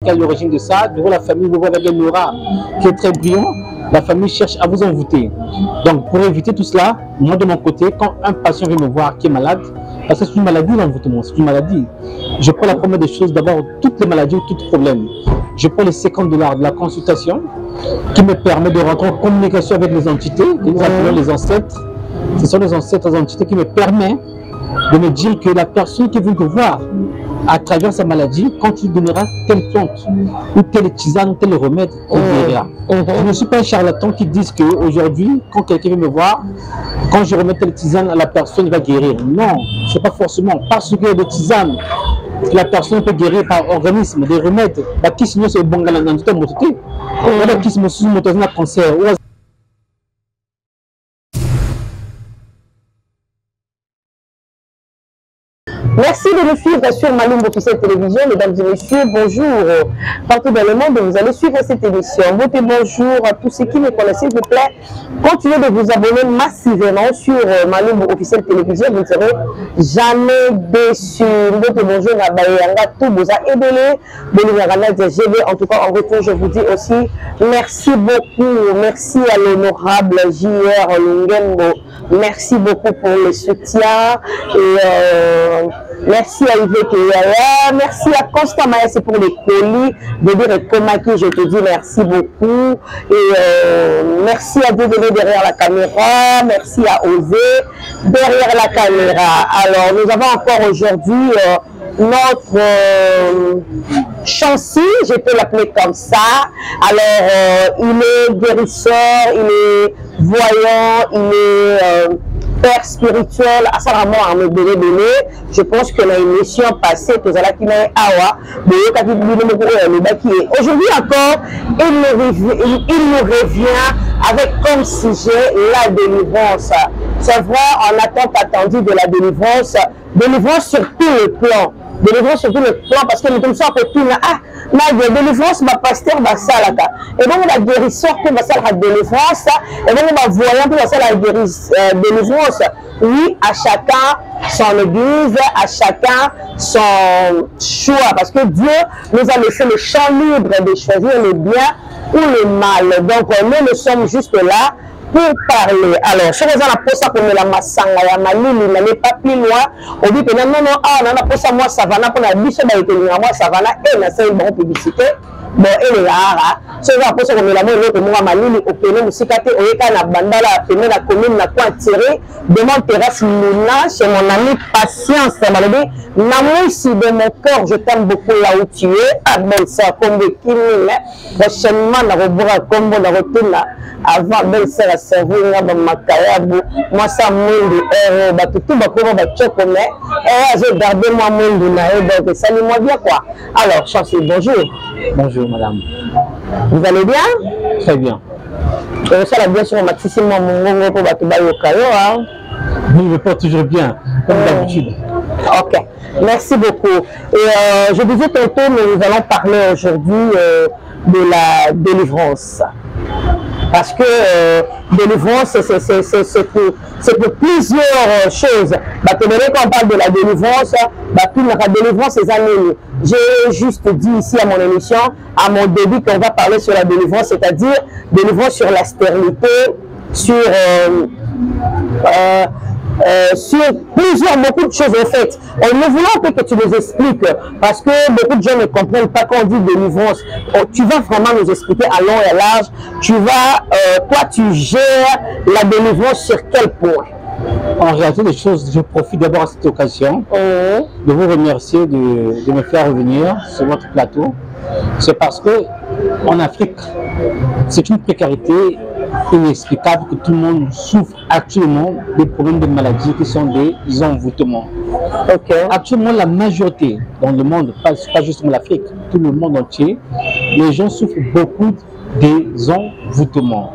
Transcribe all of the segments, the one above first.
qui est à l'origine de ça. Devant la famille, vous voyez avec un aura qui est très brillant. La famille cherche à vous envoûter. Donc, pour éviter tout cela, moi de mon côté, quand un patient vient me voir qui est malade, parce que c'est une maladie l'envoûtement, c'est une maladie. Je prends la première des choses, d'abord toutes les maladies ou tout problème. Je prends les $50 de la consultation qui me permet de rentrer en communication avec les entités, que nous appelons les ancêtres. Ce sont les ancêtres, les entités qui me permettent de me dire que la personne qui veut te voir à travers sa maladie, quand tu donneras telle plante, ou telle tisane, ou tel remède, on guérira. Je ne suis pas un charlatan qui dit qu'aujourd'hui, quand quelqu'un vient me voir, quand je remets telle tisane, la personne va guérir. Non, ce n'est pas forcément. Parce qu'il y a des tisanes que la personne peut guérir par organisme, des remèdes. Qui sinon c'est bon dans tout un mototé. Qui sinon c'est un cancer. Merci de nous suivre sur Malumbo Officiel Télévision, mesdames et messieurs, bonjour. Partout dans le monde, vous allez suivre cette émission. Bonjour à tous ceux qui me connaissent, s'il vous plaît. Continuez de vous abonner massivement sur Malumbo Officiel Télévision, vous ne serez jamais déçus. Bonjour à Bayanga, tout vous a aidé. En tout cas, en retour, je vous dis aussi merci beaucoup. Merci à l'honorable J.R. Lungembo. Merci beaucoup pour le soutien. Et merci à Yvette Yaya, merci à Constant Maïs pour les colis de dire Komaki, je te dis merci beaucoup. Et merci à Dieudonné derrière la caméra, merci à Osé derrière la caméra. Alors, nous avons encore aujourd'hui notre Chancy, je peux l'appeler comme ça. Alors, il est guérisseur, il est voyant, il est père spirituel, à ça vraiment à me donner. Je pense que l'émission passée, que Zala qui m'a awa, aujourd'hui encore, il nous revient avec comme sujet la délivrance. C'est vrai, on a tant attendu de la délivrance sur tous les plans. Délivrance sur tous les plans, parce que nous sommes sortis de tout. La délivrance, ma pasteur va salaka. Et donc, la guérisseur, qui va la délivrance, et donc, ma voyant, qui va la délivrance. Oui, à chacun son église, à chacun son choix, parce que Dieu nous a laissé le champ libre de choisir le bien ou le mal. Donc, nous sommes juste là pour parler. Alors, je vous ai posé pour la massanga ya malili, n'allez pas plus loin. On dit que non, on a posé moi savana pour la biche moi savana et la seule bonne publicité. Bon, et les rara, ce qui va poser comme la main, l'autre moi malili, au péné, musikate, au yeka na bandala, péné la commune, na quoi tirer, de mon terrasse Luna, chez mon ami Patience, ça m'a dit, n'amour ici de mon cœur, je t'aime beaucoup là où tu es, ah ben ça, comme des kimine, prochainement, na rebora, comme on a retourné là, avant, belle sœur à servir, dans ma carrière, moi ça, monde de héros, bah tout, bah comment, bah tchoko, mais, j'ai gardé moi, monde de naïe, donc ça lui moi bien quoi. Alors, Chancy, bonjour. Bonjour madame. Vous allez bien? Très bien. Ça la bien sur Maxime Mongongo pour Batuba Yokayo. Oui, je porte toujours bien, comme d'habitude. Ok, merci beaucoup. Et je disais tantôt, mais nous allons parler aujourd'hui de la délivrance. Parce que délivrance, c'est pour plusieurs choses. Quand on parle de la délivrance, la délivrance, c'est années. J'ai juste dit ici à mon émission, à mon début, qu'on va parler sur la délivrance, c'est-à-dire délivrance sur la stérilité, sur beaucoup de choses en fait. Nous voulons que tu nous expliques, parce que beaucoup de gens ne comprennent pas quand on dit délivrance. Tu vas vraiment nous expliquer à long et à large. Tu vas, toi tu gères la délivrance sur quel point? En réalité des choses, je profite d'abord à cette occasion de vous remercier de me faire revenir sur votre plateau. C'est parce que en Afrique, c'est une précarité inexplicable que tout le monde souffre actuellement des problèmes de maladies qui sont des envoûtements. Actuellement, la majorité dans le monde, pas juste l'Afrique, tout le monde entier, les gens souffrent beaucoup des envoûtements.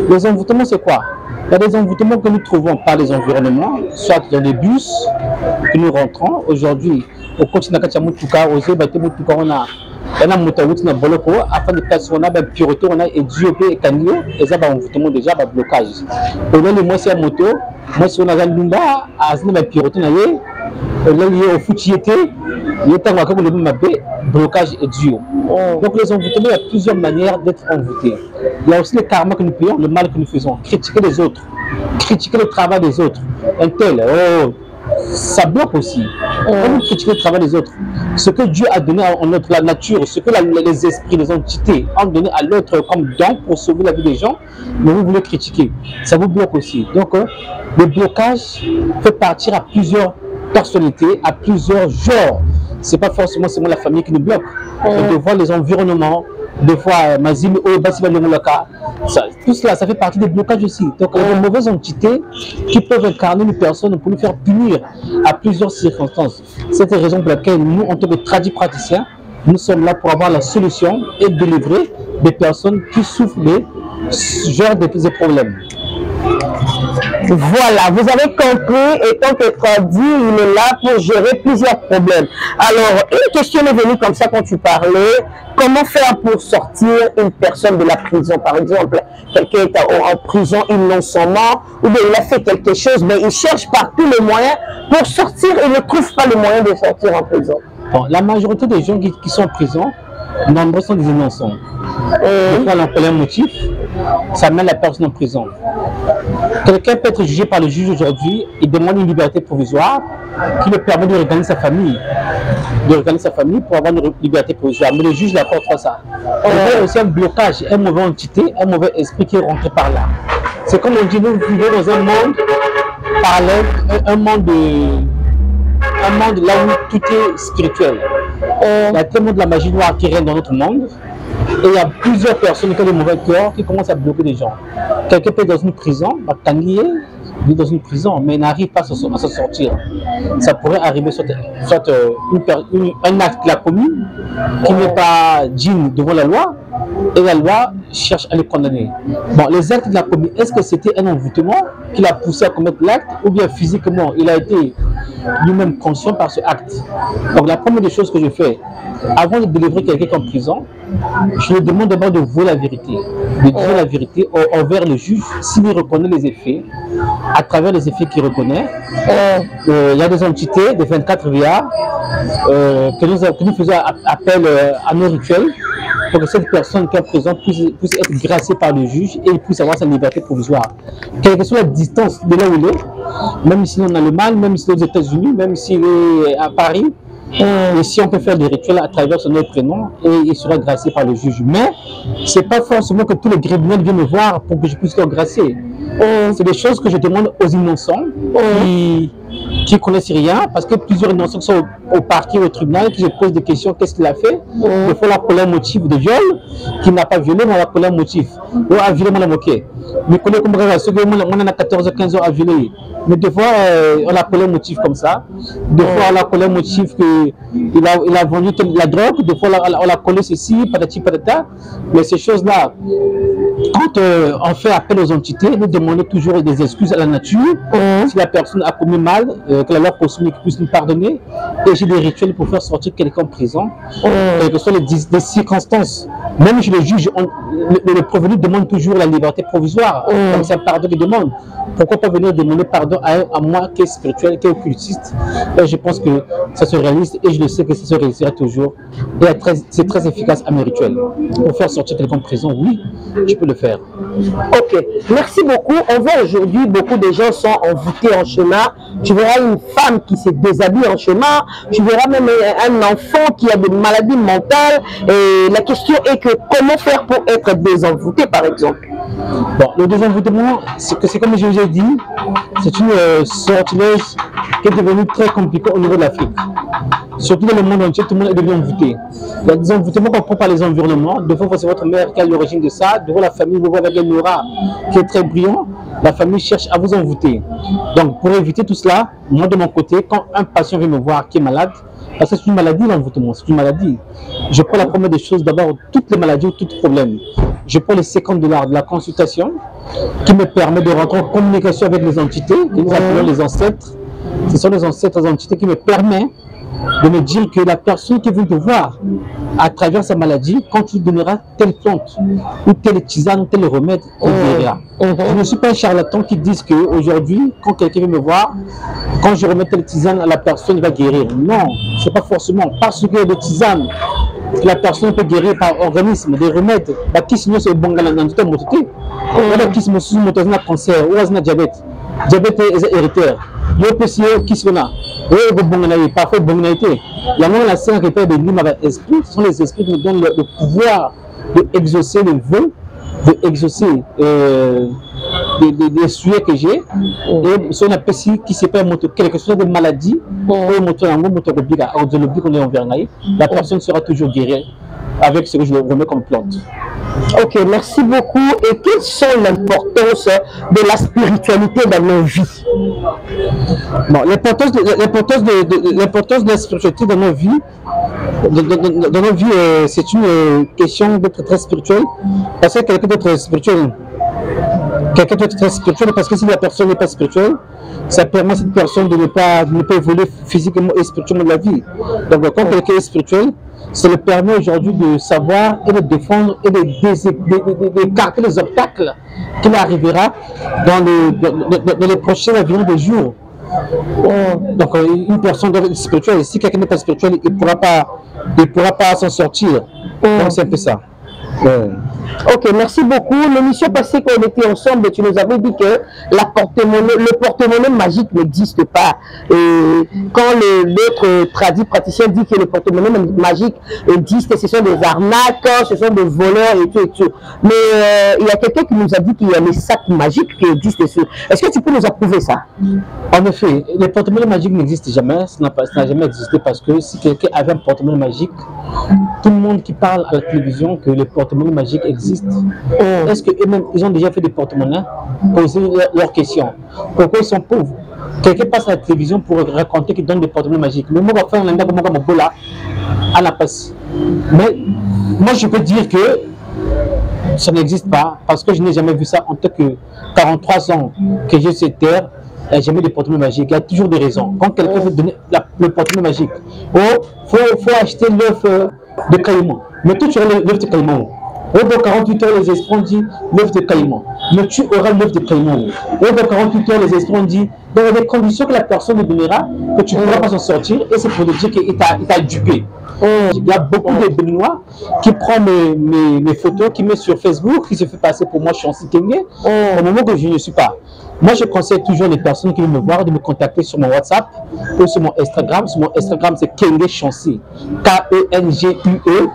Les envoûtements, c'est quoi? Il y a des envoûtements que nous trouvons par les environnements, soit dans les bus que nous rentrons. Aujourd'hui, au continent de Moutuka, on a un moutaout na boloko afin de faire on a ben pureté on a édiopé et canio et ça va envoûtement déjà ba blocage. Pour le moi c'est moto, moi si on a lumba à ce ben pureté na yé, là il est au foutiété, il est en comme le mabé blocage est dur. Donc les envoûtements, il y a plusieurs manières d'être envoûté. Il y a aussi le karma que nous payons, le mal que nous faisons, critiquer les autres, critiquer le travail des autres. Un tel, oh, ça bloque aussi. Quand vous critiquez le travail des autres, ce que Dieu a donné en notre la nature, ce que les esprits, les entités ont donné à l'autre comme don pour sauver la vie des gens, mais vous voulez critiquer, ça vous bloque aussi. Donc le blocage peut partir à plusieurs personnalités, à plusieurs genres. C'est pas forcément seulement la famille qui nous bloque. De voir les environnements, de voir tout cela, ça fait partie des blocages aussi. Donc il y a de mauvaises entités qui peuvent incarner une personne pour nous faire punir à plusieurs circonstances. C'est la raison pour laquelle nous, en tant que praticiens, nous sommes là pour avoir la solution et délivrer des personnes qui souffrent de ce genre de problèmes. Voilà, vous avez compris, et tant que traduit, il est là pour gérer plusieurs problèmes. Alors, une question est venue comme ça quand tu parlais, comment faire pour sortir une personne de la prison? Par exemple, quelqu'un est en prison innocemment, ou bien il a fait quelque chose, mais il cherche par tous les moyens pour sortir et ne trouve pas le moyen de sortir en prison. Bon, la majorité des gens qui sont en prison, nombreux sont des innocents. Des fois, un motif, ça mène la personne en prison. Quelqu'un peut être jugé par le juge aujourd'hui et demande une liberté provisoire qui lui permet de regagner sa famille. Pour avoir une liberté provisoire. Mais le juge n'accorde pas ça. Il y a aussi un blocage, une mauvaise entité, un mauvais esprit qui est rentré par là. C'est comme on dit, nous vivons dans un monde parallèle, un monde là où tout est spirituel. Il y a tellement de la magie noire qui règne dans notre monde. Et il y a plusieurs personnes qui ont des mauvais cœurs qui commencent à bloquer des gens. Quelqu'un peut être dans une prison, il est dans une prison, mais il n'arrive pas à se sortir. Ça pourrait arriver soit un acte qu'il a commis qui n'est pas digne devant la loi, et la loi cherche à le condamner. Bon, les actes qu'il a commis, est-ce que c'était un envoûtement qui l'a poussé à commettre l'acte, ou bien physiquement, il a été lui-même conscient par ce acte? Donc la première des choses que je fais, avant de délivrer quelqu'un en prison, je lui demande d'abord de voir la vérité, de dire la vérité envers le juge s'il reconnaît les effets. À travers les effets qu'il reconnaît, il y a des entités, des 24 VA, que nous faisons appel à nos rituels pour que cette personne qui est en prison puisse être graciée par le juge et il puisse avoir sa liberté provisoire. Quelle que soit la distance de là où il est, même si on a le mal, même s'il est aux États-Unis, même s'il est à Paris, et si on peut faire des rituels à travers son nom et prénom, et il sera gracié par le juge. Mais ce n'est pas forcément que tous les criminels viennent me voir pour que je puisse leur gracier. C'est des choses que je demande aux innocents qui ne connaissent rien, parce que plusieurs innocents sont au parquet, au tribunal, qui se posent des questions, qu'est-ce qu'il a fait? Des fois, on a collé un motif de viol, qu'il n'a pas violé, mais on a collé un motif. On a violé, on a moqué. Mais connaît comme ceux qui on a 14 15 ans à violer. Mais des fois, on a collé un motif comme ça. Des fois, on a collé un motif qu'il a vendu de la drogue. Des fois, on a collé ceci, patati patata. Mais ces choses-là, quand on fait appel aux entités, nous demandons toujours des excuses à la nature. Si la personne a commis mal, que la loi cosmique puisse nous pardonner. Et j'ai des rituels pour faire sortir quelqu'un en prison. Quelles que soient les circonstances. Même chez le juge, le prévenu demande toujours la liberté provisoire. Comme c'est un pardon qu'il demande. Pourquoi pas venir demander pardon à moi qui est spirituel, qui est occultiste? Et je pense que ça se réalise et je le sais que ça se réalisera toujours. Et c'est très efficace à mes rituels. Pour faire sortir quelqu'un en prison, oui, je peux le faire. Ok, merci beaucoup. On voit aujourd'hui, beaucoup de gens sont envoûtés en chemin. Tu verras une femme qui se déshabille en chemin. Tu verras même un enfant qui a des maladies mentales. Et la question est que comment faire pour être désenvoûté, par exemple? Bon, le désenvoûtement, c'est comme je vous ai dit, c'est une sortilège qui est devenue très compliquée au niveau de l'Afrique. Surtout dans le monde entier, tout le monde est devenu envoûté. Il y a des envoûtements qu'on prend par les environnements. De fois, c'est votre mère qui a l'origine de ça. De fois, la famille, vous voyez avec un aura qui est très brillant. La famille cherche à vous envoûter. Donc, pour éviter tout cela, moi, de mon côté, quand un patient vient me voir qui est malade, parce que c'est une maladie, l'envoûtement, c'est une maladie. Je prends la première des choses, d'abord, toutes les maladies ou tout problème. Je prends les $50 de la consultation qui me permet de rentrer en communication avec les entités, que nous appelons les ancêtres. Ce sont les ancêtres, les entités qui me permettent de me dire que la personne qui veut te voir à travers sa maladie, quand tu donneras telle plante, ou telle tisane, ou tel remède, il guérira. Je ne suis pas un charlatan qui dise qu'aujourd'hui, quand quelqu'un veut me voir, quand je remets telle tisane, la personne va guérir. Non, c'est pas forcément. Parce que les tisanes, la personne peut guérir par organisme, des remèdes. La qui sinon c'est bon dans tout le monde. La qui sinon c'est un cancer ou un diabète. Diabète est héritaire. Le PCO qui sont là. Parfois bon été. Il y a même la scène qui fait des lignes avec l'esprit. Ce sont les esprits qui nous donnent le pouvoir d'exaucer les vœux, d'exaucer des souhaits que j'ai. Et si on appelle ici qui s'appelle quelque chose de maladie, la personne sera toujours guérie avec ce que je remets comme plante. Ok, merci beaucoup. Et quelles sont l'importance de la spiritualité dans nos vies? Bon, l'importance de la spiritualité dans nos vies, c'est une question d'être très spirituel. Parce que quelqu'un d'être spirituel, parce que si la personne n'est pas spirituelle, ça permet à cette personne de ne pas évoluer physiquement et spirituellement de la vie. Donc quand quelqu'un est spirituel, ça le permet aujourd'hui de savoir et de défendre et d'écarter les obstacles qu'il arrivera dans les prochains avions de jours. Donc une personne doit être spirituelle. Si quelqu'un n'est pas spirituel, il ne pourra pas s'en sortir. Donc c'est un peu ça. Ok, merci beaucoup. L'émission passée qu'on était ensemble, tu nous avais dit que le porte-monnaie magique n'existe pas. Et quand l'autre praticien dit que le porte-monnaie magique existe, ce sont des arnaques, ce sont des voleurs et tout et tout. Mais il y a quelqu'un qui nous a dit qu'il y a les sacs magiques qui existent dessus. Est-ce que tu peux nous approuver ça? En effet, le porte-monnaie magique n'existe jamais. Ça n'a jamais existé parce que si quelqu'un avait un porte-monnaie magique, tout le monde qui parle à la télévision que le porte-monnaie magique existe, est-ce qu'eux-mêmes, ils ont déjà fait des porte-monnaies, poser leurs questions? Pourquoi ils sont pauvres? Quelqu'un passe à la télévision pour raconter qu'il donne des porte-monnaies magiques. Mais moi, je vais faire à la passe. Mais moi, je peux dire que ça n'existe pas parce que je n'ai jamais vu ça en tant que 43 ans que j'ai cette terre. J'ai mis des porte-monnaies magiques. Il y a toujours des raisons. Quand quelqu'un veut donner le porte-monnaie magique, faut acheter l'œuf de caïman. Mais toi, tu auras l'œuf de caïman. Dans 48 heures, les esprits ont dit l'œuf de caïman. Mais tu auras l'œuf de caïman. Dans 48 heures, les esprits ont dit dans les conditions que la personne te donnera, que tu ne pourras pas s'en sortir. Et c'est pour te dire qu'il t'a dupé. Il y a beaucoup de Béninois qui prennent mes photos, qui mettent sur Facebook, qui se fait passer pour moi, je suis en Sikengé, au moment que je ne suis pas. Moi, je conseille toujours les personnes qui veulent me voir de me contacter sur mon WhatsApp ou sur mon Instagram. Sur mon Instagram, c'est Kenge Chancy. K-E-N-G-U-E.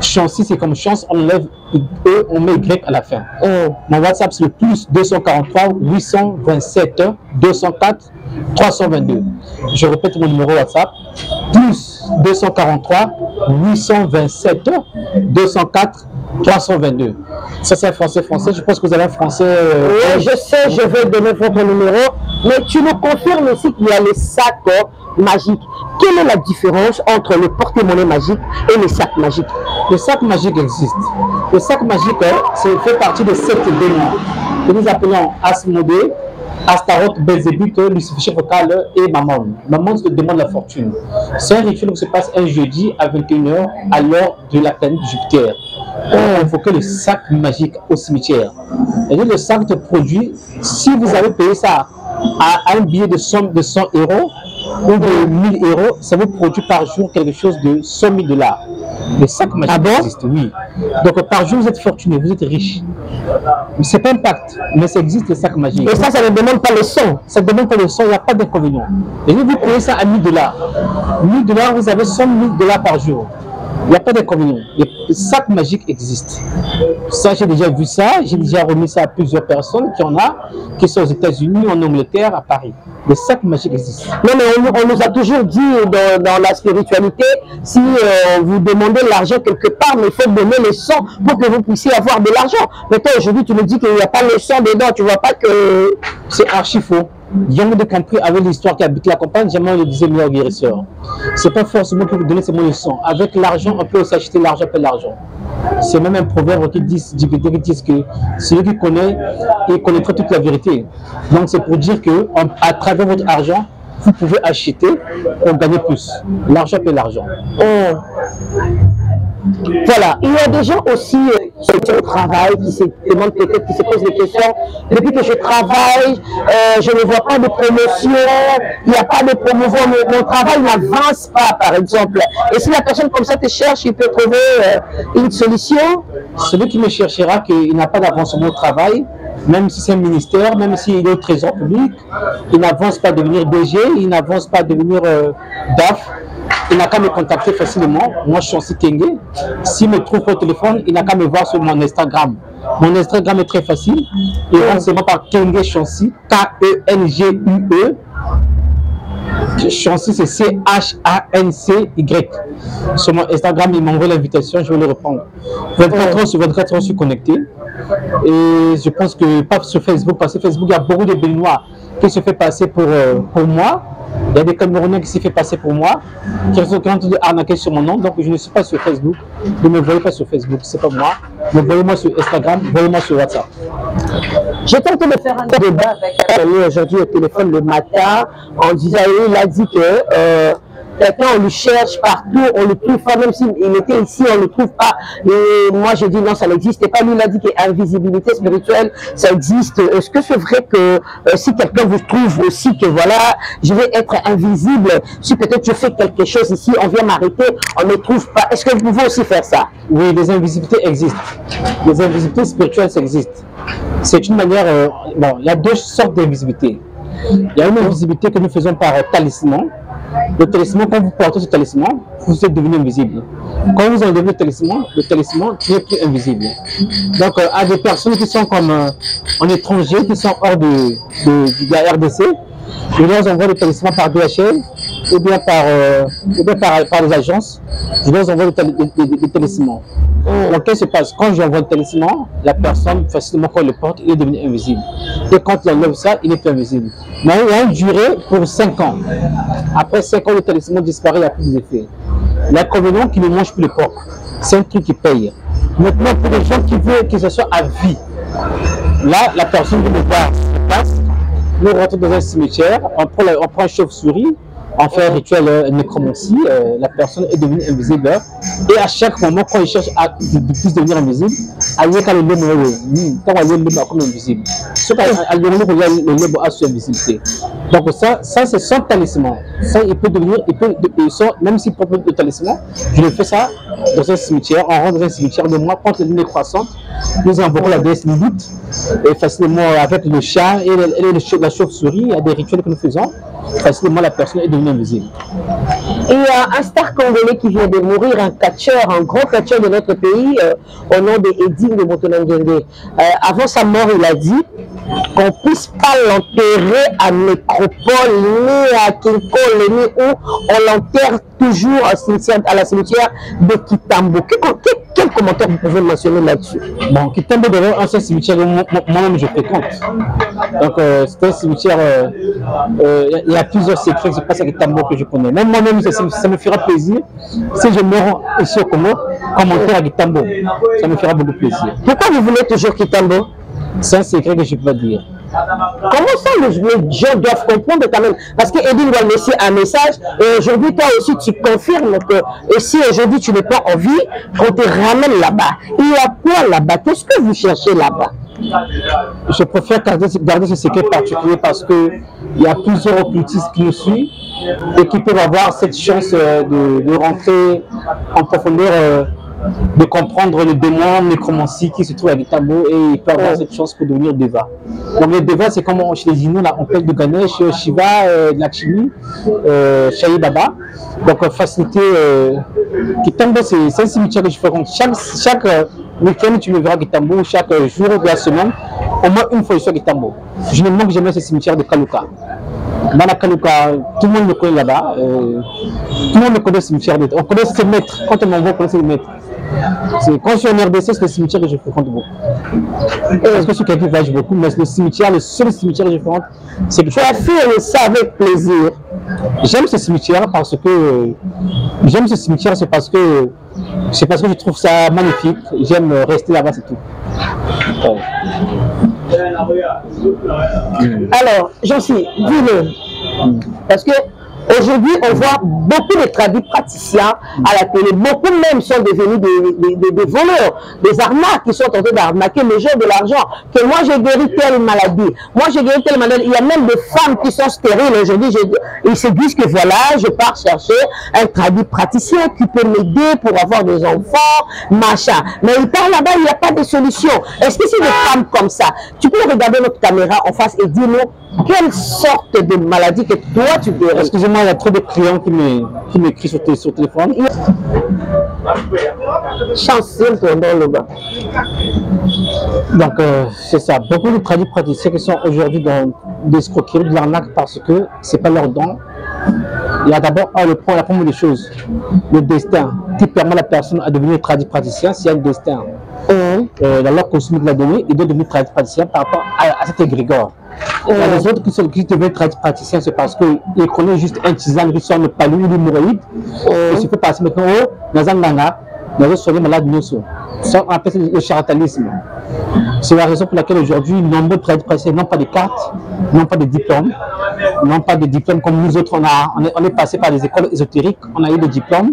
Chancy, c'est comme chance, on enlève E, on met Y à la fin. Mon WhatsApp, c'est le plus 243 827 204 322. Je répète mon numéro WhatsApp. Plus 243 827 204 322. Ça c'est un français. Je pense que vous avez un français. Oui, je sais, je vais donner votre numéro. Mais tu nous confirmes aussi qu'il y a les sacs magiques. Quelle est la différence entre le porte-monnaie magique et les sacs magiques? Le sac magique existe. Le sac magique, fait partie de 7 démons que nous appelons Asmodée, Astaroth, Belzébuth, Lucifer Vocal et Mammon. Mammon, c'est le démon de la fortune. C'est un rituel qui se passe un jeudi à 21 h à l'heure de la planète Jupiter. On invoque le sac magique au cimetière. Et le sac te produit, si vous avez payé ça à un billet de somme de 100 € ou de 1000 €, ça vous produit par jour quelque chose de 100 000 $. Le sac magique existe, oui. Donc par jour, vous êtes fortuné, vous êtes riche. C'est pas un pacte, mais ça existe le sac magique. Et ça ne demande pas le son. Ça ne demande pas le son, il n'y a pas d'inconvénient. Et vous payez ça à 1000 $. 1000 $, vous avez 100 000 $ par jour. Il n'y a pas d'inconvénient. Le sac magique existe. Ça, j'ai déjà vu ça. J'ai déjà remis ça à plusieurs personnes qui sont aux États-Unis, en Angleterre, à Paris. Le sac magique existe. Non, mais on nous a toujours dit dans la spiritualité, si vous demandez l'argent quelque part, mais il faut donner le sang pour que vous puissiez avoir de l'argent. Maintenant, aujourd'hui, tu nous dis qu'il n'y a pas le sang dedans. Tu ne vois pas que c'est archi faux. Young de compris avec l'histoire qui habite la campagne, jamais on le disait meilleur guérisseur. C'est pas forcément pour vous donner ces mots de sang. Avec l'argent, on peut aussi acheter l'argent pour l'argent. C'est même un proverbe qui dit que celui qui connaît, il connaîtra toute la vérité. Donc c'est pour dire que à travers votre argent, vous pouvez acheter pour gagner plus. L'argent paie l'argent. Voilà, il y a des gens aussi qui travaillent, qui se demandent peut-être, qui se posent des questions. Depuis que je travaille, je ne vois pas de promotion, il n'y a pas de promotion, mon travail n'avance pas, par exemple. Et si la personne comme ça te cherche, il peut trouver une solution. Celui qui me cherchera qu'il n'a pas d'avancement au travail, même si c'est un ministère, même s'il est au trésor public, il n'avance pas à devenir DG, il n'avance pas à devenir DAF. Il n'a qu'à me contacter facilement. Moi, je suis en Kenge. S'il me trouve au téléphone, il n'a qu'à me voir sur mon Instagram. Mon Instagram est très facile. Il rentre seulement par Kenge Chancy, K-E-N-G-U-E. Chancy, c'est C-H-A-N-C-Y. Sur mon Instagram, il m'envoie l'invitation, je vais le répondre. 24 heures sur 24 heures, je suis connecté. Et je pense que pas sur Facebook, parce que Facebook, il y a beaucoup de Béninois qui se fait passer pour moi. Il y a des Camerounais qui s'est fait passer pour moi, qui sont en train de arnaquer sur mon nom, donc je ne suis pas sur Facebook. Ne me voyez pas sur Facebook, c'est pas moi. Mais voyez-moi sur Instagram, voyez-moi sur WhatsApp. J'étais en train de faire un débat avec un ami aujourd'hui au téléphone le matin, en disant, il a dit que quelqu'un, on le cherche partout, on le trouve pas, même s'il était ici, on ne le trouve pas. Et moi, j'ai dit non, ça n'existe pas. Lui, il a dit que l'invisibilité spirituelle, ça existe. Est-ce que c'est vrai que si quelqu'un vous trouve aussi que voilà, je vais être invisible, si peut-être je fais quelque chose ici, on vient m'arrêter, on ne me trouve pas. Est-ce que vous pouvez aussi faire ça? Oui, les invisibilités existent. Les invisibilités spirituelles, ça existe. C'est une manière... bon, il y a deux sortes d'invisibilité. Il y a une invisibilité que nous faisons par talisman. Le talisman, quand vous portez ce talisman, vous êtes devenu invisible. Quand vous enlevez le talisman, tu n'es plus invisible. Donc, à des personnes qui sont comme en étranger, qui sont hors de la RDC, je leur envoie le talisman par DHL ou bien par les agences. Je leur envoie le talisman. Donc, qu'est-ce qui se passe? Quand j'envoie le talisman, la personne, facilement, quand elle le porte, il est devenu invisible. Et quand il enlève ça, il n'est plus invisible. Mais il y a une durée pour 5 ans. Après 5 ans, le talisman disparaît, il n'y a plus d'effet. L'inconvénient, qu'il ne mange plus le porc. C'est un truc qui paye. Maintenant, pour les gens qui veulent que ce soit à vie, là, la personne qui me voir se passe, nous rentrons dans un cimetière, on prend une chauve-souris, on fait un rituel nécromancie, la personne est devenue invisible. Et à chaque moment, quand il cherche à devenir invisible, il y a le lebo comme invisible. Ce le lebo a sur invisibilité. Donc ça c'est son talisman. Ça, il peut devenir, même s'il porte le talisman, je le fais ça dans un cimetière, on rentre dans un cimetière de moi, quand la lune est croissante, nous invoquons la déesse Lilith, et facilement avec le chat et la chauve-souris, il y a des rituels que nous faisons, facilement la personne est devenue invisible. Il y a un star congolais qui vient de mourir, un catcheur, un grand catcheur de notre pays, au nom de Edine de Motonangende. Avant sa mort, il a dit qu'on ne puisse pas l'enterrer à Nécropole, ni à Kinkole, ni où on l'enterre toujours à la cimetière de Kitambo. Quel commentaire vous pouvez mentionner là-dessus? Bon, Kitambo est un cimetière que moi-même je fréquente. Donc c'est un cimetière, il y a plusieurs secrets qui se passent à Kitambo que je connais. Même moi-même, ça me fera plaisir si je meurs ici au Congo, commenter à Kitambo. Ça me fera beaucoup plaisir. Pourquoi vous voulez toujours Kitambo? C'est un secret que je ne peux pas dire. Comment ça les gens doivent comprendre quand même? Parce que Edine doit laisser un message et aujourd'hui toi aussi tu confirmes que si aujourd'hui tu n'es pas en vie, on te ramène là-bas. Il y a quoi là-bas? Qu'est-ce que vous cherchez là-bas? Je préfère garder ce secret particulier parce qu'il y a plusieurs occultistes qui nous suivent et qui peuvent avoir cette chance de rentrer en profondeur, de comprendre le démon nécromancie qui se trouve à Kitambo et ils peuvent avoir cette chance pour devenir Deva. Donc les Devas, c'est comme chez les Inuits, on parle de Ganesh, Shiva, Lakshmi, Shai Baba. Donc faciliter Kitambo, c'est un cimetière que je fréquente. Chaque week-end, tu me verras Kitambo, chaque jour de la semaine, au moins une fois je suis à Kitambo. Je ne manque jamais ce cimetière de Kaluka. Dans la Kaluka, tout le monde me connaît là-bas. Tout le monde me connaît ce cimetière. On connaît ses maîtres. Quand on m'envoie, on connaît ses maîtres. Quand je suis en RDC, c'est le cimetière que je fréquente beaucoup. Parce que je suis quelqu'un qui voyage beaucoup, mais le seul cimetière que je fréquente, c'est que tu as fait ça avec plaisir. J'aime ce cimetière parce que c'est parce que je trouve ça magnifique. J'aime rester là-bas, c'est tout. Alors, Jancy, dis-le, Parce que aujourd'hui, on voit beaucoup de traduits praticiens à la télé. Beaucoup même sont devenus des voleurs, des arnaques qui sont en train d'arnaquer les gens de l'argent. Que moi, j'ai guéri telle maladie. Moi, j'ai guéri telle maladie. Il y a même des femmes qui sont stériles aujourd'hui. Ils se disent que voilà, je pars chercher un traduit praticien qui peut m'aider pour avoir des enfants, machin. Mais il part là-bas, il n'y a pas de solution. Est-ce que c'est des femmes comme ça? Tu peux regarder notre caméra en face et dire-nous quelle sorte de maladie que toi tu guéris. Excusez-moi, il y a trop de clients qui m'écrivent sur le téléphone. Chanceux dans le bas. Donc, c'est ça. Beaucoup de traduits praticiens qui sont aujourd'hui dans des escroqueries, de l'arnaque parce que ce n'est pas leur don. Il y a d'abord la première des choses, le destin qui permet à la personne à devenir traduit praticien. S'il y a un destin, la loi cosmique l'a donné, il doit devenir traduit praticien par rapport à cet égrégore. Les autres qui deviennent traduits praticiens, c'est parce qu'ils connaissent juste un tisane qui sort le palud ou l'hémorroïde. Il se fait passer maintenant au Nazanganga, dans les soins malades nosso. Ça, on appelle le charlatanisme. C'est la raison pour laquelle aujourd'hui, nombreux traduits praticiens n'ont pas de cartes, n'ont pas de diplômes, n'ont pas de diplômes comme nous autres. On est passé par des écoles ésotériques, on a eu des diplômes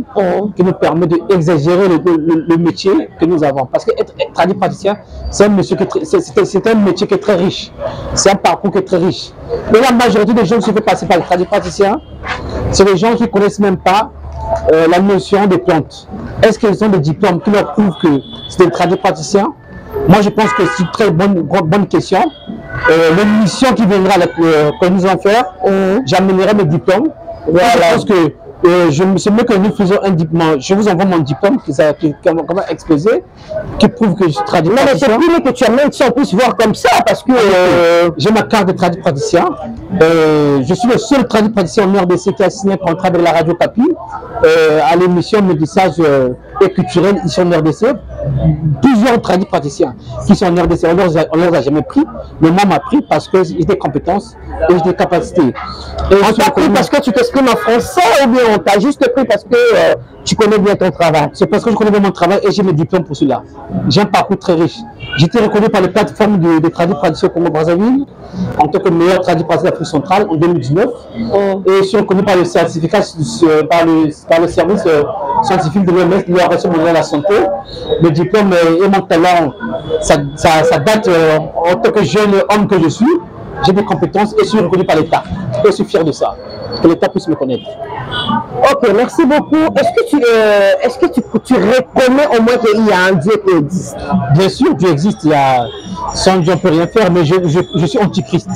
qui nous permettent d'exagérer le métier que nous avons. Parce que être traduit praticien, c'est un métier qui est très riche. C'est un parcours qui est très riche. Mais la majorité des gens qui se font passer par les traduits praticiens, c'est des gens qui ne connaissent même pas la notion des plantes. Est-ce qu'ils ont des diplômes qui leur prouvent que c'est des traduits praticiens? Moi, je pense que c'est une très bonne question. L'émission qui viendra, que nous allons faire, j'amènerai mes diplômes. Voilà. Je pense que c'est mieux que nous faisons un diplôme. Je vous envoie mon diplôme qui va exposer, qui prouve que je suis traduit praticien. Mais c'est plus mieux que tu amènes ça, on puisse voir comme ça, parce que j'ai ma carte de traduit praticien. Je suis le seul traduit praticien en RDC qui a signé un contrat avec la radio Papi à l'émission Médissage et culturel ici en RDC. Plusieurs traduits praticiens qui sont en RDC, on ne les a jamais pris, mais moi m'a pris parce que j'ai des compétences et j'ai des capacités. Et on t'a pris parce que tu t'exprimes en français ou bien on t'a juste pris parce que tu connais bien ton travail? C'est parce que je connais bien mon travail et j'ai mes diplômes pour cela. J'ai un parcours très riche. J'ai été reconnu par les plateformes de traduits praticiens au Congo-Brazzaville en tant que meilleur traduit praticien d'Afrique centrale en 2019. Et je suis reconnu par le certificat, par le service scientifique de l'OMS, de l'Organisation mondiale de la santé. Le diplôme et mon talent, ça date en tant que jeune homme que je suis. J'ai des compétences et je suis reconnu par l'État. Et je suis fier de ça, que l'État puisse me connaître. Ok, merci beaucoup. Est-ce que tu reconnais au moins qu'il y a un Dieu qui existe? Bien sûr, Dieu existe. Sans Dieu, on ne peut rien faire, mais je suis antichrist.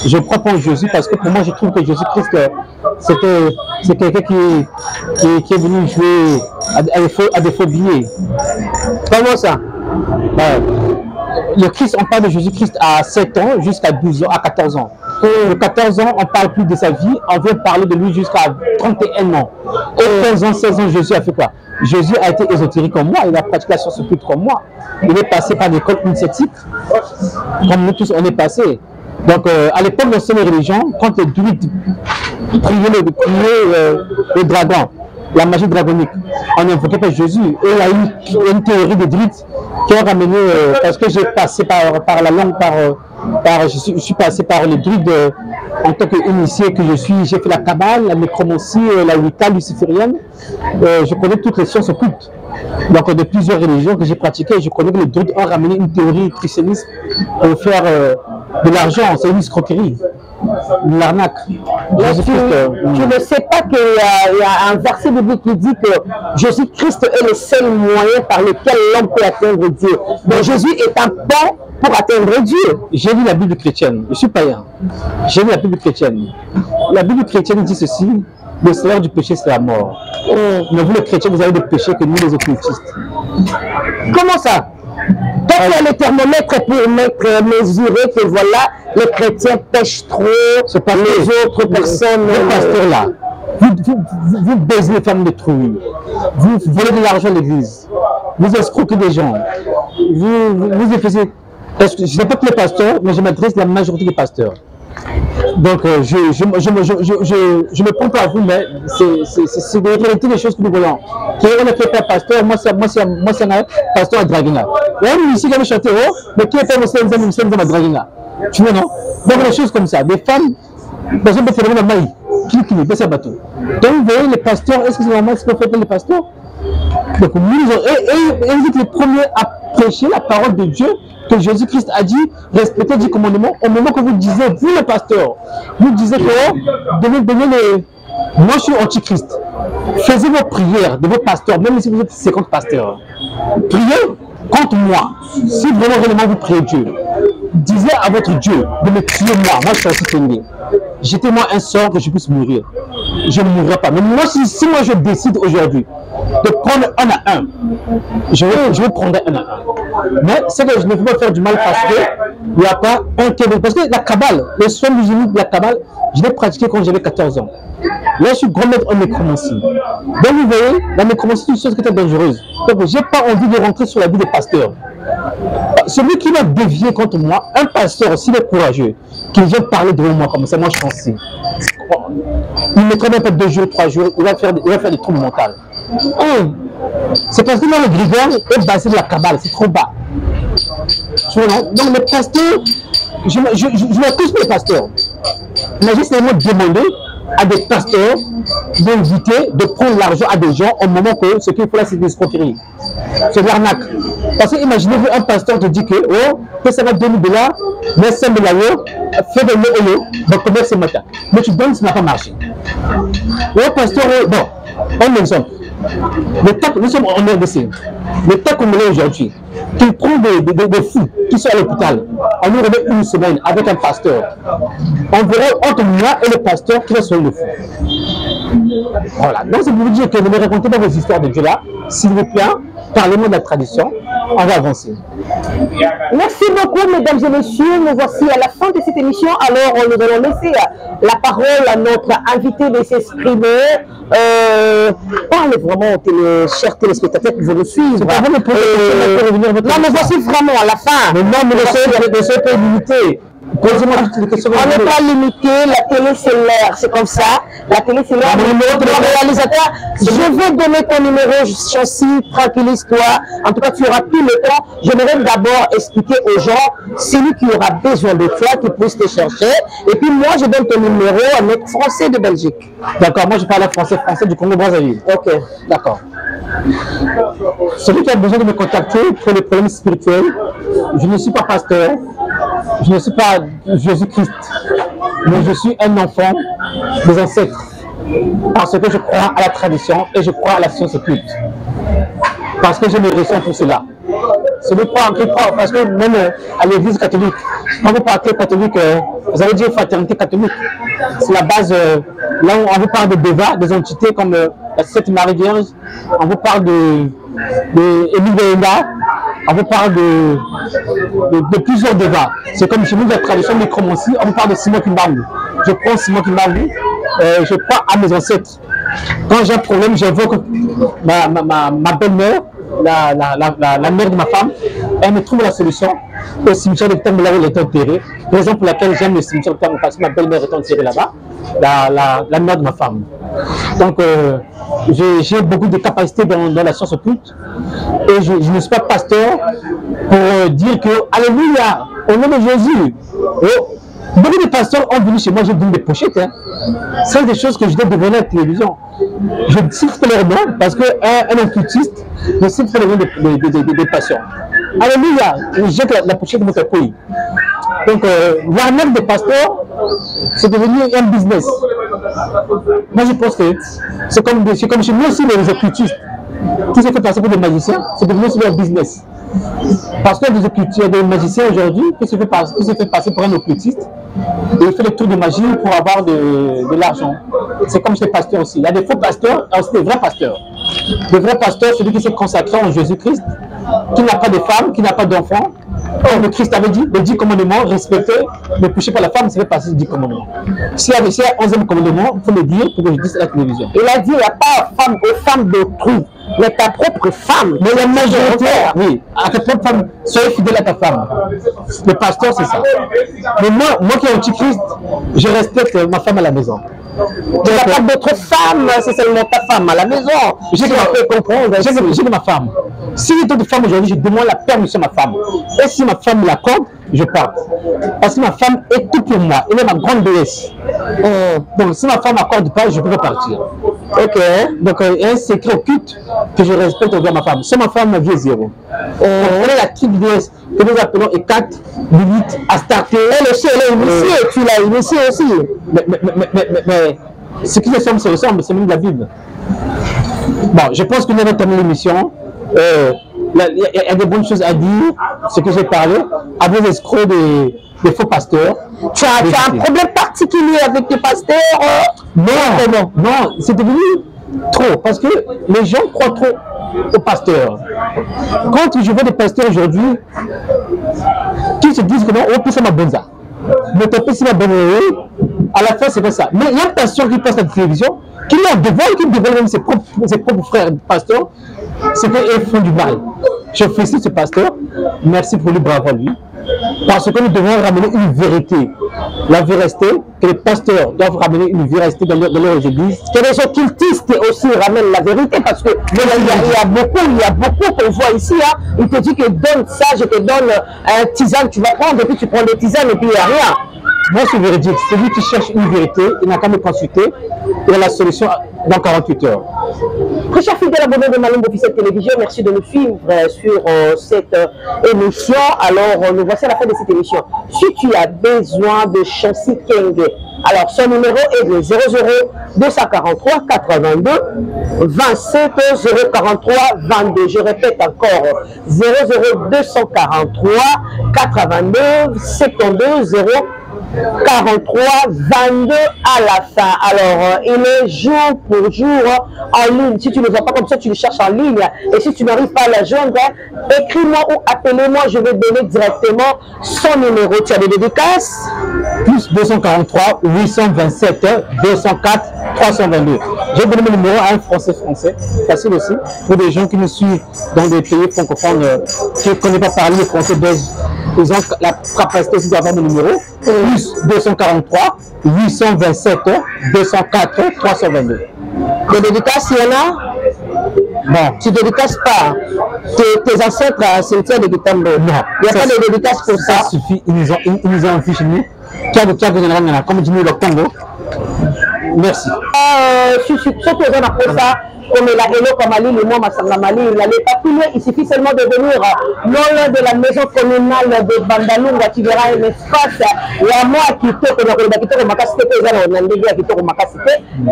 Je crois pas en Jésus parce que pour moi, je trouve que Jésus-Christ, c'est quelqu'un qui est venu jouer à des faux billets. Comment ça? Le Christ, on parle de Jésus-Christ à 7 ans jusqu'à 12 ans, à 14 ans. De 14 ans, on ne parle plus de sa vie, on vient parler de lui jusqu'à 31 ans. Et 15 ans, 16 ans, Jésus a fait quoi? Jésus a été ésotérique comme moi, il a pratiqué la science occulte comme moi. Il est passé par l'école initiatique, comme nous tous, on est passé. Donc, à l'époque de l'ancienne religion, quand les druides priaient le dragon, la magie dragonique, on invoquait pas Jésus. Et il y a une théorie des druides qui a ramené, parce que j'ai passé par la langue, je suis passé par les druides en tant qu'initié que je suis. J'ai fait la Kabbale, la nécromancie, la Wicca luciférienne. Je connais toutes les sciences occultes. Donc, de plusieurs religions que j'ai pratiquées, je connais que les druides ont ramené une théorie christianiste pour faire de l'argent. C'est une escroquerie, une arnaque. Tu ne sais pas qu'il y a un verset biblique qui dit que Jésus-Christ est le seul moyen par lequel l'homme peut atteindre Dieu. Donc Jésus est un pont pour atteindre Dieu. J'ai lu la Bible chrétienne, je suis païen. J'ai lu la Bible chrétienne. La Bible chrétienne dit ceci: le salaire du péché, c'est la mort. Mais vous, les chrétiens, vous avez des péchés que nous, les occultistes. Comment ça? Toi, tu as le thermomètre pour mesurer que voilà, les chrétiens pêchent trop, c'est pas les autres personnes. Le pasteur là, vous baisez les femmes de trouille, vous volez de l'argent à l'église, vous escroquez des gens, vous effacez. Je ne sais pas tous les pasteurs, mais je m'adresse à la majorité des pasteurs. Donc, je me prends pas à vous, mais c'est des réalités des choses que nous voyons. Qui est le père pasteur, moi c'est un pasteur à Draguina. Il y a une ici qui avait chanté, oh, mais qui est père à Draguina? Tu vois, non? Donc, des choses comme ça. Des femmes, par exemple, c'est le maïs. clique, baisse un bateau. Donc vous voyez les pasteurs, est-ce que c'est normal ce qu'on fait les pasteurs? Donc nous, et vous êtes les premiers à prêcher la parole de Dieu que Jésus-Christ a dit, respectez 10 commandements. Au moment que vous disiez, vous les pasteurs, vous disiez que devenez les... Moi je suis antichrist. Faisez vos prières de vos pasteurs, même si vous êtes 50 pasteurs. Priez contre moi. Si vraiment réellement vous priez Dieu, disez à votre Dieu de me tuer moi. Moi je suis aussi témoin. Jetez-moi un sort que je puisse mourir. Je ne mourrai pas. Mais moi, si moi je décide aujourd'hui de prendre un à un, je vais prendre un à un. Mais c'est que je ne peux pas faire du mal parce qu'il n'y a pas un qui est... Parce que la Kabbale, les soins musulmans de la Kabbale, je l'ai pratiqué quand j'avais 14 ans. Là, je suis grand maître en nécromancie. Donc, vous voyez, la nécromancie, c'est une chose qui est dangereuse. Donc, je n'ai pas envie de rentrer sur la vie des pasteurs. Celui qui va dévier contre moi, un pasteur, s'il est courageux, qui vient parler devant moi comme ça, moi je suis pensé. Il ne mettra même pas 2 jours, 3 jours, il va faire des troubles mentaux. C'est parce que là, le grégor est basé de la Kabbale, c'est trop bas. Donc les pasteurs, je n'accuse pas les pasteurs. Mais j'ai seulement demandé à des pasteurs d'inviter, de prendre l'argent à des gens au moment que ce qu'il faut là, c'est des escroqueries. C'est de l'arnaque. Parce que imaginez-vous, un pasteur te dit que, que ça va $2 000, mais 5 000 €, fais de l'eau, donc commerce ce matin. Mais tu donnes, ça n'a pas marché. Pasteur, bon, un exemple. Nous sommes en RDC. Le temps qu'on est aujourd'hui, qu'il prend des fous qui sont à l'hôpital, on nous remet une semaine avec un pasteur. On verra entre moi et le pasteur qui va sauver le fou. Voilà. Donc, c'est pour vous dire que vous me racontez pas vos histoires de Dieu là. S'il vous plaît, parlez-moi de la tradition. On va avancer. Merci beaucoup, mesdames et messieurs. Nous voici à la fin de cette émission. Alors, nous allons laisser la parole à notre invité de s'exprimer. Parlez vraiment aux chers téléspectateurs qui vont nous suivre. Non, mais voici vraiment à la fin. Mais non, mais le seul est limité. Posez-moi toutes les questions. On n'est pas limité, la télé c'est l'air, c'est comme ça. La télé c'est l'air. Le réalisateur, je vais donner ton numéro, Chancy, tranquillise-toi. En tout cas, tu auras tout le temps. J'aimerais d'abord expliquer aux gens, celui qui aura besoin de toi, qui puisse te chercher. Et puis moi, je donne ton numéro à notre français de Belgique. D'accord, moi je parle français du Congo-Brazzaville. Ok. D'accord. Celui qui a besoin de me contacter pour les problèmes spirituels, je ne suis pas pasteur, je ne suis pas Jésus-Christ, mais je suis un enfant des ancêtres. Parce que je crois à la tradition et je crois à la science occulte. Parce que j'ai mes raisons pour cela. Celui qui croit, parce que même à l'église catholique, quand vous partez catholique, vous allez dire fraternité catholique. C'est la base, là où on vous parle de Deva, des entités comme la Sainte Marie Vierge, on vous parle de Émile Béenda, on vous parle de plusieurs Devas. C'est comme chez nous, la tradition nécromancie, on vous parle de Simon Kimbangu. Je prends Simon Kimbangu, je crois à mes ancêtres. Quand j'ai un problème, j'invoque ma belle-mère, la mère de ma femme, elle me trouve la solution au cimetière de Terme là où elle est enterrée. Raison pour laquelle j'aime le cimetière de Terme, parce que ma belle-mère est enterrée là-bas, la mère de ma femme. Donc, j'ai beaucoup de capacités dans la science occulte et je ne suis pas pasteur pour dire que Alléluia, au nom de Jésus. Beaucoup de pasteurs ont venu chez moi, j'ai donné des pochettes. C'est des choses que je dois deviner à la télévision. Je cite leur nom parce qu'un occultiste, je cite les noms des patients. Alléluia, je jette la pochette de mon pays. Donc, voir même des pasteurs, c'est devenu un business. Moi, je pense que c'est comme chez nous aussi les occultistes qui se fait passer pour des magiciens, c'est devenu aussi leur business. Parce qu'il y a des magiciens aujourd'hui qui se fait passer pour un occultiste et il fait le tour de magie pour avoir de l'argent. C'est comme chez les pasteurs aussi. Il y a des faux pasteurs et aussi des vrais pasteurs. Le vrai pasteur, celui qui s'est consacré en Jésus-Christ, qui n'a pas de femme, qui n'a pas d'enfant. Comme le Christ avait dit, les 10 commandements, respecter, ne toucher pas la femme, ça fait passer les 10 commandements. S'il y a un 11e commandement, il faut le dire pour que je dise à la télévision. Il a dit, il n'y a pas aux femmes d'autrui, mais ta propre femme. Mais la majorité, oui, à ta propre femme, soyez fidèle à ta femme. Le pasteur, c'est ça. Mais moi qui est antichrist, je respecte ma femme à la maison. Tu n'as pas d'autre femme, c'est seulement ta femme à la maison. J'ai ma femme. Si j'ai d'autres femmes aujourd'hui, je demande la permission à ma femme. Et si ma femme l'accorde, je pars. Parce que ma femme est tout pour moi. Elle est ma grande déesse. Donc si ma femme n'accorde pas, je peux pas partir. Ok. Donc il y a un secret occulte que je respecte envers ma femme. C'est ma femme, ma vie est zéro. Elle est la triple déesse que nous appelons Hécat, Lilith, Astarté. Elle aussi, elle est initiée. Tu l'as initiée aussi. Mais ce qui ressemble, c'est même de la Bible. Bon, je pense que nous avons terminé l'émission. Il y a des bonnes choses à dire, ce que j'ai parlé, à vos escrocs des faux pasteurs. Tu as un problème particulier avec les pasteurs? Non, c'est devenu trop, parce que les gens croient trop aux pasteurs. Quand je vois des pasteurs aujourd'hui qui se disent que non, on peut faire ma bonza, mais on peut faire ma bonne, à la fin c'est pas ça. Mais il y a un pasteur qui passe à la télévision, qui dévoile même ses propres frères pasteurs, c'est qu'ils font du mal. Je félicite ce pasteur, merci pour lui, bravo à lui, parce que nous devons ramener une vérité. La vérité, que les pasteurs doivent ramener une vérité dans leurs églises. Que les occultistes aussi ramènent la vérité, parce que il y a beaucoup qu'on voit ici. Hein. Il te dit que donne ça, je te donne un tisane, tu vas prendre, et puis tu prends des tisanes, et puis il n'y a rien. Moi, c'est véridique. Celui qui cherche une vérité, il n'a qu'à me consulter. Il a la solution dans 48 heures. Très chers fidèles abonnés de Malombe Officiel Télévision, merci de nous suivre sur cette émission. Alors, nous voici à la fin de cette émission. Si tu as besoin de Chancy Kenge, alors son numéro est de 00 243 82 27 043 22. Je répète encore 00 243 82 72 0 43 22 à la fin. Alors, il est jour pour jour en ligne. Si tu ne le vois pas comme ça, tu le cherches en ligne. Et si tu n'arrives pas à la joindre, écris-moi ou appelez-moi. Je vais donner directement son numéro. Tu as des dédicaces? Plus 243 827 204 322. J'ai donné mon numéro à un français. Facile aussi. Pour des gens qui nous suivent dans des pays francophones qui ne connaissent pas parler le français, ils ont la capacité aussi d'avoir mon numéro. Plus 243 827 204 322. Les dédicaces, il y en a? Bon. Tu ne dédicaces pas tes ancêtres à cimetière de Guitambo? Non. Il n'y a pas de dédicace pour ça? Ça suffit. Ils nous ont fiché nous. Comme dit nous le Congo. Merci. Surtout aux gens après ça, comme la Hello Kamali, le mois Massangamali, il n'allait pas plus loin. Il suffit seulement de venir non loin de la maison communale de Bandalunga. Tu verras un espace. Il y a moi qui toque dans le Makasite, il y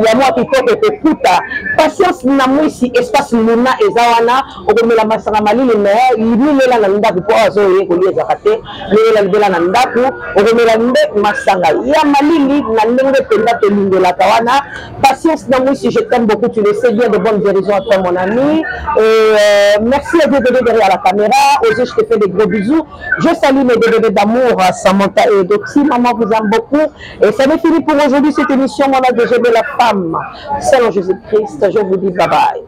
a moi qui toque et Kuta. Patience Namouisi, espace Luna et Zawana, au comme la Massangamali, le maire, il est là dans le Ndaku, pour Azoé, au lieu de rater, il est là dans le Ndaku, au comme la Massanga. Il y a Malili, Nandenge Penda de la Kawana. Patience Namouisi, je t'aime beaucoup, tu le sais bien, de bonne guérison à toi, mon ami. Merci à Dieu derrière la caméra. Osez, je te fais des gros bisous. Je salue mes bébés d'amour, Samantha et Doxy. Maman vous aime beaucoup. Et ça m'est fini pour aujourd'hui cette émission. Mon âge de la femme. Selon Jésus-Christ, je vous dis bye bye.